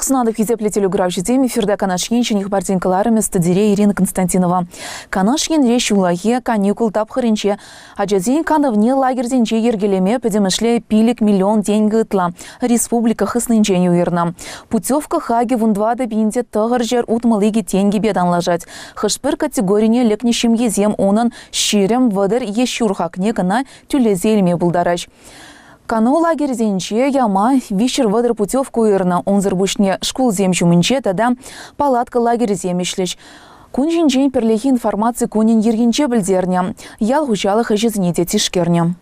Снадов изеплетелю гравжидеми фирда канашьенчиних бардинкаларами стадире Ирина Константинова. Канашьен речь улаге каникул тапхаринче, а джазин кановне лагерзинче ергелеме подемышле пилик миллион деньги тла. Республика хыснынче уирна. Путевка хаги вундвада бинде тагыржер утмалыги тенги бедан лажать. Хышпыр категорине лекнищем езем онан щирем вадыр ещурхакне гана тюлезельме булдарач. Кано лагерзенче яма вишер вадыр путевку ирна. Он зарбушне школ земчумынче тада палатка лагерземишлеш. Кунжинчен перлехи информации кунин ергенче бельдерня. Ял хучалых ижизнете тишкерня.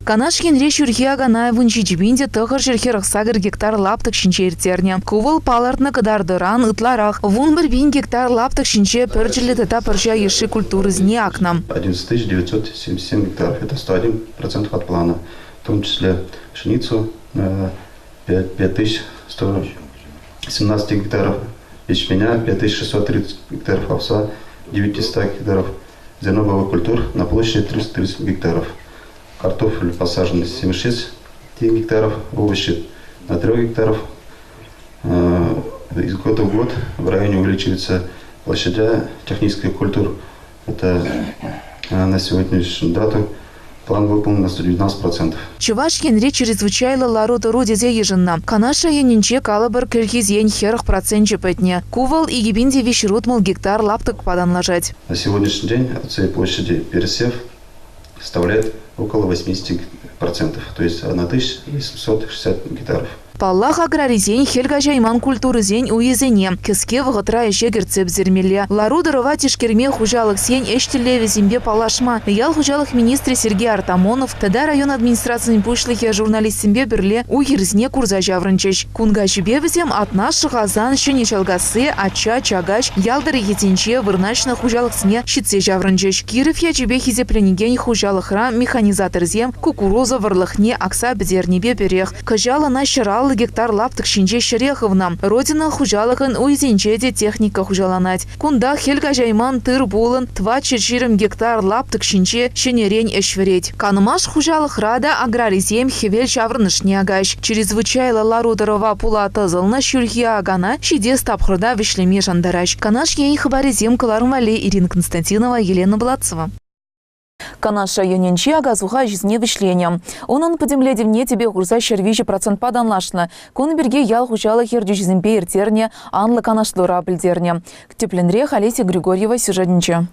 Канашкин речь урхиагана вунчичбинде тахар жерхерах сагар гектар лаптык шинче иртерня. Кувал палартна кадардыран ытларах. Вун бір бин гектар лаптык шинче перджили тата перджа еши культуры зне акнам. 11 977 гектаров. Это 101% от плана. В том числе пшеницу 5117 гектаров, ячменя 5630 гектаров, овса 900 гектаров, зерновых культур на площади 330 гектаров, картофель посажен 76 гектаров, овощи на 3 гектаров. Из года в год в районе увеличивается площадя технических культур. Это на сегодняшнюю дату план выполнен на 119%. Чувашкин речь чрезвычайно ларота родизе еженна. Канаша янинче калабар киргизен херах процентче пэтне. Кувал и гибинде вещерутмал гектар лаптык подан ложать. На сегодняшний день от всей площади пересев составляет около 80%, то есть 1760 гектаров. Паллах аграризень хельга жайман культуры зень уезене. Кеске вғытра еше герцеп зермеле. Ларудырова тишкерме хужалық сень эштелеве зембе палашма. Ял хужалық министре Сергей Артамонов, тада район администрацияның пушлихе журналист зембе бірле уерзне курза жаврынчеш. Кунга жібевізем от наших азан шыне чалгасы, ача, чагач, ялдыры етенче вырначна хужалық сне щитсе жаврынчеш. Киров я жібе хизепленеген хужалықра механизатор зем, кукуруза варлыхне акса бедернебе берех. Кажала на щарал гектар лаптык шинче шереховна. Родина хужалыхын уйзенчеде техника хужаланать. Кунда хельга жайман тыр булын 24 гектар лаптык шинче шенерень эшвереть. Канмаш хужалых рада аграризем хевель шаврнышне агач. Чрезвычайно ларудорова пула тазылна шюльхия агана щиде стапхрда вишлеме жандарач. Канаш ей хабаризем калармале Ирина Константинова, Елена Блатцева. Канаша яненче агазуха жизне вишления. Онан подемле девне тебе курса шервичи процент паданлашна. Конберге ял хучала хердюч земпе иртерне, анла канашлора бельдерне. К тепленре Олеся Григорьева сюжетниче.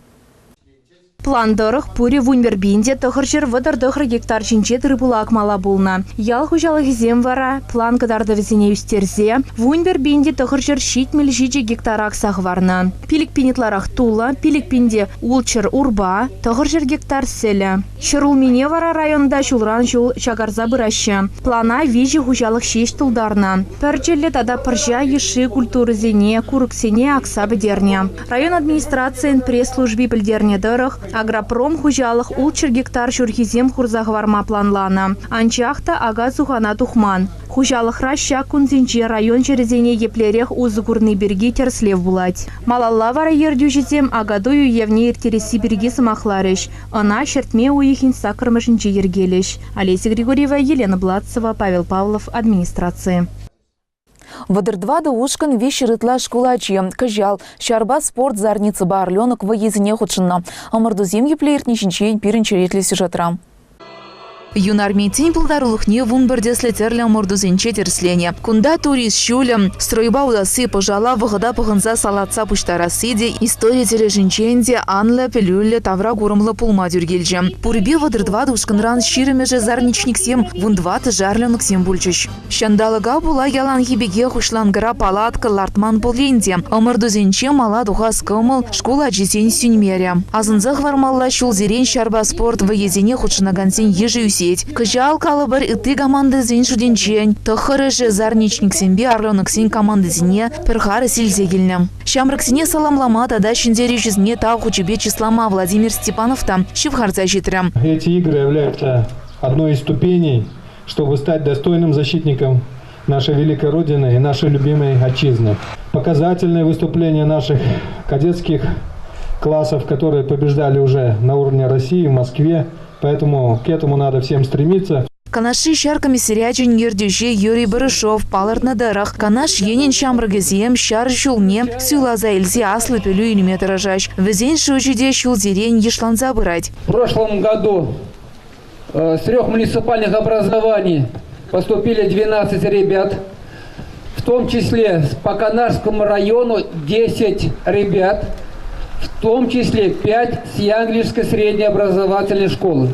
План дырых пури вунбербинде тохырчер выдар дохыр гектар чинче тырбулак мала булна. Ял хужалых зем вара, план кадарды везене үстерзе, вунбербинде тохырчер щит мельжичи гектарак сахварна. Пилик пинетларах тула, пилик пинде улчер урба, тохырчер гектар селя. Шырул мине вара районда шулран шул чагарза быраща. Плана вижи хужалых щесть тулдарна. Перчелле тада паржа еши культуры зене, курыксене акса бедерне. Район администрациян пресс-служби бельдерне дырых, Агропром хужалых улчер гектар шурхизем хурзахварма планлана. Анчахта ага сухана тухман. Хужалых раща кунзинче район черезене еплерех узгурный берги терслев булать. Малалла вара ердюжизем агадую евне иртереси берги самахларыш. Она шертме уихин сакрмышинче ергелеш. Олеся Григорьева, Елена Блатцева, Павел Павлов, администрации. Вадырдвада ушкан вещерытла шкулачи. Кажал, шарба спорт зарницы барленок в езине худшина. Амардузем еплеертничинчен пиренчеретли сюжетра. Юнармейтин пылдарулыхне вунберде слетерля мордузенче терслене. Кунда турист щулем, стройба удасы пожала вғыда пығынза салатса пуштарасыде, история тележинченде анле пелюлле тавра гурымлы пулма дюргелже. Пурбе вадырдвада ушканран ширемеже зарничниксем вундваты жарленыксем бульчыш. Шандалыга була ялан хибеге хушлангыра палатка лартман поленде. Амардузенче мала духа скымыл школа жесен сюньмере. Азынзах вармалла шулзерен шарба спорт в езене худшынагансен ежи Кажал калабар иты команды зен шуденчен, тахарыжы зарничник сембе арленок сен команды зене перхары сильзегельнем. Шамраксине саламлама тада шинзери жизне таху чебе числама Владимир Степанов там шивхарца житрем. Эти игры являются одной из ступеней, чтобы стать достойным защитником нашей великой Родины и нашей любимой отчизны. Показательные выступления наших кадетских классов, которые побеждали уже на уровне России, в Москве. Поэтому к этому надо всем стремиться. Канаши шар комиссариачин ердюжи Юрий Барышов палыртна дырах. Канаш енен шамрыгезем шар шулне сюлаза илзе аслы пелю иллюметра жаш. Везень шучиде шулзерень ешлан забырать. В прошлом году с 3 муниципальных образований поступили 12 ребят. В том числе по Канашскому району 10 ребят. В том числе 5 с Янглишской средней образовательной школы.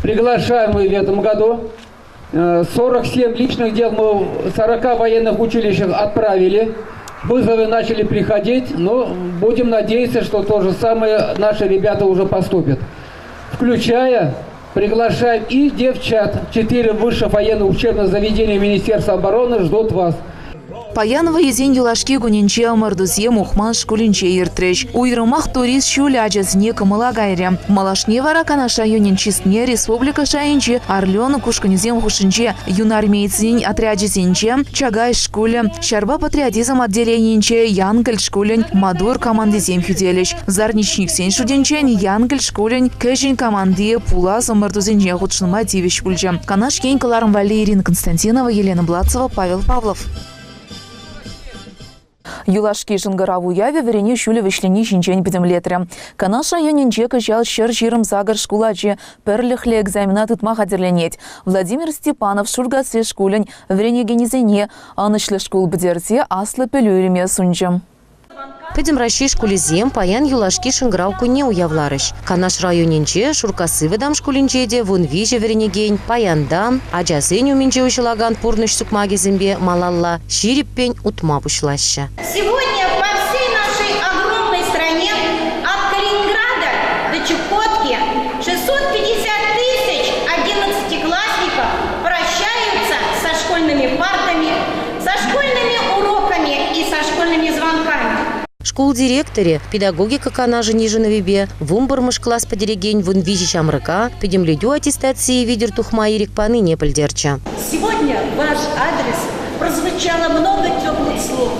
Приглашаем мы в этом году. 47 личных дел мы в 40 военных училищах отправили. Вызовы начали приходить, но будем надеяться, что то же самое наши ребята уже поступят. Включая, приглашаем и девчат. 4 высших военных учебных заведения Министерства обороны ждут вас. Паянова езень юлашки гуненче амардузе мухман шкулинче иртреш. Уйрымах турист шуляджезне кымыла гайре. Малашне вара Канаша юненчисне республика шайынче Орлёны кушканезем хушинче юнармейцин отряджезенче Чагай шкуле. Шарба патриотизм отделенинче Янгель шкулень Мадур командезем хюделеш. Зарничник сен шуденчен Янгель шкулень Кэжин команде Пулас амардузенче худшныма тивиш пульче. Канаш кен каларым Вали Ирина Константинова, Елена Блацова, Павел Павлов. Юлашки жынгараву яве верене шуле вишлени шинчен пидемлетре. Канаша юненче кыжал шыр жирым загар шкулаче перлихле экзаменат ытма хадерленет. Владимир Степанов шургасе шкулень верене генизене анышлы шкул бдерте аслы пелюриме сунчем. Педем ращи шкулезем паян юлашки шынграуку не уявларыш. Канаш районенче шуркасы выдам шкулинчеде вон виже веренегень паяндам, а джазеню минче ушилаган пурныш сукмаги зембе малалла шириппень утма бушлаща. Сегодня по всей нашей огромной стране от Калининграда до Чукотки 650 тысяч 11-классников прощаются со школьными партами, со школьными уроками и со школьными звонками. Школ директоре, педагогика канажа ниже на вебе, вумбармыш класс по диригень вон вижи чамрыка, педем лидю аттестации видер тухма ирик паныне пальдерча. Сегодня ваш адрес прозвучало много теплых слов.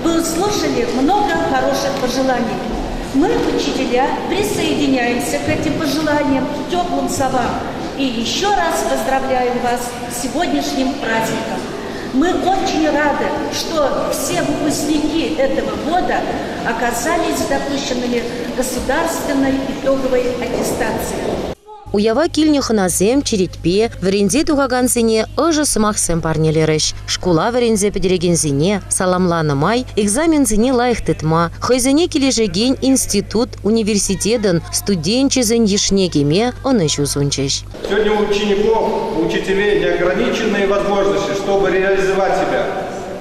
Вы услышали много хороших пожеланий. Мы, учителя, присоединяемся к этим пожеланиям, теплым словам. И еще раз поздравляем вас с сегодняшним праздником. Мы очень рады, что все выпускники этого года оказались допущенными к государственной итоговой аттестации. Уява кильнюханазем, черетпе, врензе тугагансене, ожа сымахсем парнелерыш. Шкула врензе педерегензене, саламланы май, экзамензене лайх тытма, хойзене кележеген институт, университетен, студенчезен ешнегеме, он еще зунчеш. Сегодня у учеников, у учителей неограниченные возможности, чтобы реализовать себя,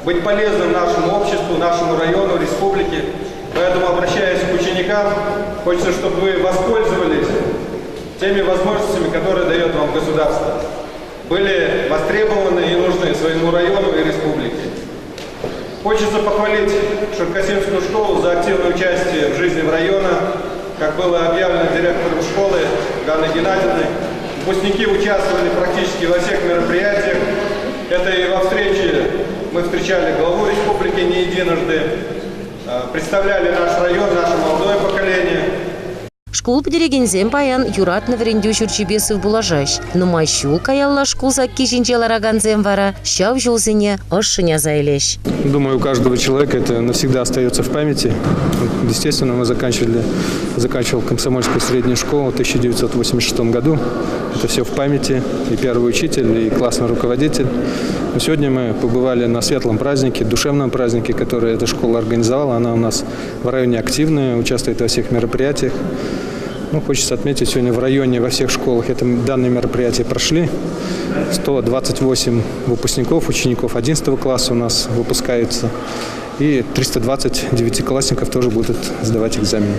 быть полезным нашему обществу, нашему району, республике. Поэтому, обращаясь к ученикам, хочется, чтобы вы воспользовались теми возможностями, которые дает вам государство, были востребованы и нужны своему району и республике. Хочется похвалить Шуркасемскую школу за активное участие в жизни района, как было объявлено директором школы Ганной Геннадьевной. Выпускники участвовали практически во всех мероприятиях. Это и во встрече мы встречали главу республики не единожды, представляли наш район, наше молодое поколение. Шкул педерегензем паян юратны врендю шурчебесов булажаш. Но майщул каялла шкул закки жинчелараганзем вара, щав жулзене ошшыня заилеш. Думаю, у каждого человека это навсегда остается в памяти. Естественно, мы заканчивал Комсомольскую среднюю школу в 1986 году. Это все в памяти. И первый учитель, и классный руководитель. Но сегодня мы побывали на светлом празднике, душевном празднике, который эта школа организовала. Она у нас в районе активная, участвует во всех мероприятиях. Хочется отметить, сегодня в районе во всех школах данные мероприятия прошли. 128 выпускников, учеников 11 класса у нас выпускаются. И 320 девятиклассников тоже будут сдавать экзамен.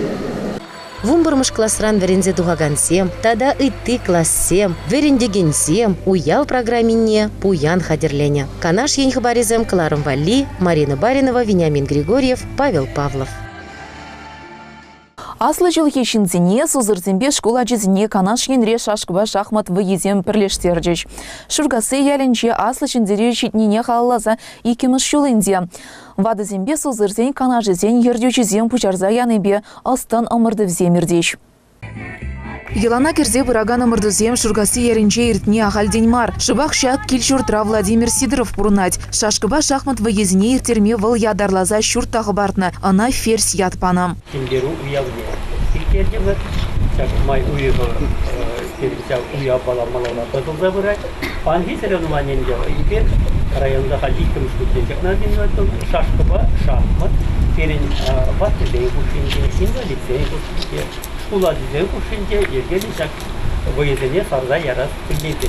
Вумбармыш классран верензе тугагансем, тада и ты класс 7, верендегенсем, уяв программине, пуян хадерленя. Канаш ень хабаризем, Кларом Валли, Марина Баринова, Вениамин Григорьев, Павел Павлов. Аслы жыл ешінзіне сузырзембе школа жезіне канаш енре шашкыба шахмат выезем пірлештердіш. Шургасы ялінче аслы жіндері жетнене қалалаза икеміш шулынде. Вадызембе сузырзен канаш жезен ердючізем пучарза яныбе астан ымырды вземірдеш. Елана керзе бұраган ымырдызем шургасы ерінче иртне ағалденмар. Шыбақ шат кельшуртра Владимир Сидоров бұрынать. Шашкыба шахмат вегезіне иртерме выл ядарлаза шурт тағы бартны. Ана ферс ятпанам. Май уйығы уя баламалауына бұзылды бұрай. Панги соревнованиенде егер районда халдикім шүттенчек наден шашкыба шахмат перен батылден күшінде, инвалидден күшінде, школа дизен күшінде ергелі жак выезіне сарда ярас күлдейді.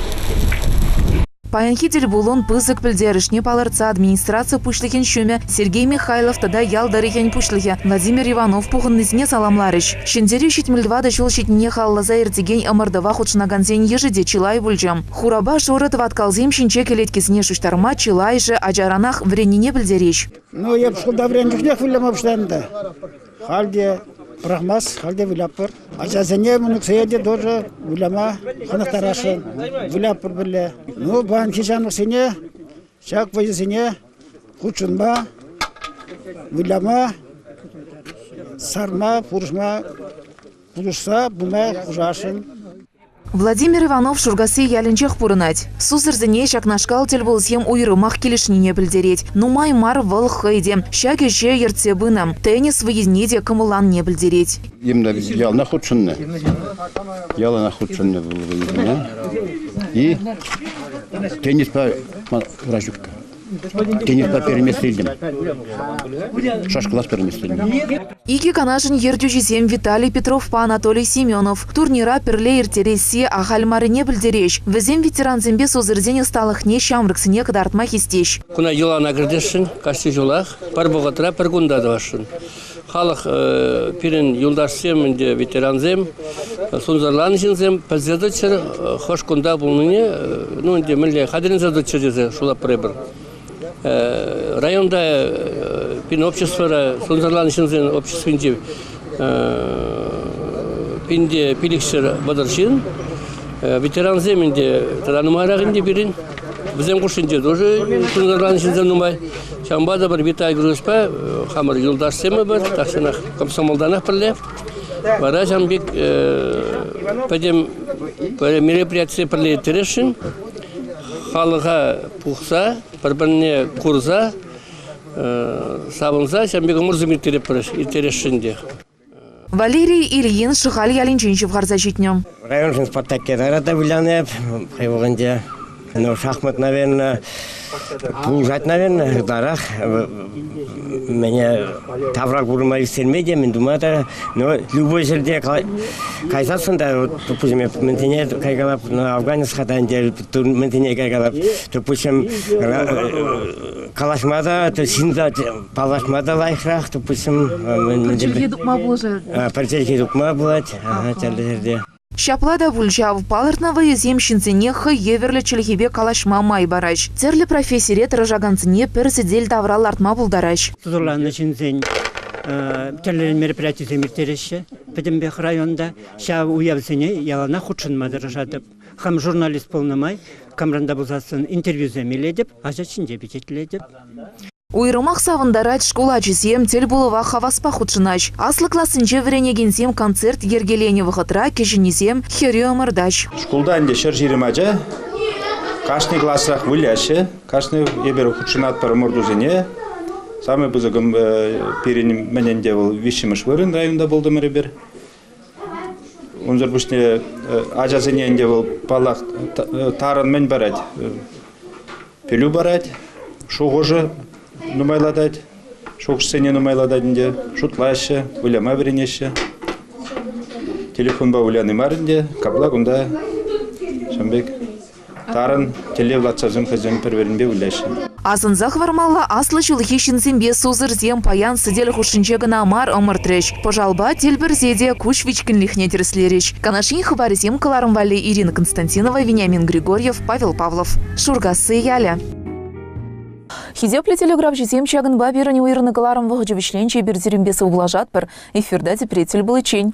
Паянхидель булон пызык пілдерішне палырца администрация пушлыхен шөме Сергей Михайлов тада ялдарыхен пушлыхе Владимир Иванов пухыннызіне саламларыш. Шендері шетмілдвада жол шетіне халлаза ердеген ымырдыва худшынаганзен ежеде чилай бүлжам. Хураба жорыт ваткалзем шинче келеткесіне шуштарма чилай же ажаранах вренине білдереш. Ну, я пшкулда вренихнех вылям обштанды. Халде Прахмас, халде виляпыр. А жазене мунуксеяде тоже виляма ханахтарашын, виляпыр біле. Ну, банки жанусыне, шак вайзыне, худшынма, виляма, сарма, пуршма, пулушса, бума хужашын. Владимир Иванов шургасы ялінчех пурынать. Сузырзыне шакнашкал телболсем уйрымах келешнине білдереть. Нумай мар выл хайде. Шаке же ерцебынам. Теннис выезднеде кымылан не білдереть. Именно ялна худшынны. Ялна худшынны выездне. И теннис по вражюкка. Теннис по переместильдем. Шашклас переместильдем. Иги канашын ердюжизем Виталий Петров по Анатолий Семенов. Турнира перле иртереси ахальмарыне білдереш. Візем ветеранзембе созырзене сталых не шамрыксыне кадартма хистеш. Куна елана кірдешін, кашты жолах, пар бұғатыра пар күнда давашын. Халық пирен юлдашсем, ветеранзем, сонзарлан жинзем, пәлзедочер, хош күнда бұлныне, ну, мілі хадырын задочер дезе, шула пребір. Районда пин общество, сонзарлан жинзен общественде, пинде пиликшер бадаршин, ветеранземінде, тогда нумайрағынде бірін, бізем құшынде тоже сонзарлан жинзен нумай. Шамбада бір битай груспа, хамыр юлдашсемі бір, тақсынақ комсомолданақ бірле. Бара жамбек пәдем мероприятие бірле терешін, халыға пұқса, бір-біріне курза, сабынса, жамбек ұмырзым терешінде. Валерий Ильин шыхал ялинченші вғарза жетнем. Район спартакиадара да вылянып, хайвағынде. Ну, шахмат, наверное, пулжать, наверное, дарах. Меня таврак бурма истермеде, мен думаю, но любой жерде кайсасын да, допустим, ментене кайгалап, на Афганистан, ментене кайгалап, допустим, калашмада, то синда палашмада лайхрах, допустим, Парчерге дукма боже. Парчерге дукма булать, жерде. Шаплада вульжав палыртна выезем шинцене еверлі чілхебе калашма май бараш. Терлі профессире тражаганцыне персидель таврал артма булдараш. Тузурланы шинцен терлі мероприятие земиртереші. Пәдембек районда ша уявсыне ялана худшынмады рожадып. Хам журналист полнамай, камранда бұлзасын интервью земеледіп, ажа чинде бечетіледіп. Уйрымақ савындарать школа жесем тел булыва хаваспа худшынач. Аслы классынче вренегенсем концерт ергелене вғытра кежінесем хере ымырдач. Школда анде шыр жиремача, кашны классрах выляші, кашны ебер худшынат пар ымырдузыне. Самый бұзығым перенім мәненде был вишіміш вырын районда болды мәребер. Онзыр бұшне ажазыне анде был палақ тарын мен барать, пелю барать, шоғыжы нумайладать, шоқшысыне нумайлададынде, шутлашы, уляма біренеші. Телефон ба уляны марынде, каблак онда шамбек тарын телевлатсазым хазым перверінбе уляшы. Азынзақ вармалла аслы жылхи шинзембе сузырзем паян сыдель хушинче гына мар омыртреш. Пожалба тельберзеде куш вичкінлихне терслереш. Канашин хабаризем каларым вали Ирина Константинова, Вениамин Григорьев, Павел Павлов. Шургасы яля. Хидепле телеграф жезем чагын бабирани уйрны каларым вғыджы вишленче бердерімбесі углажат бір эфирда депретель был чень.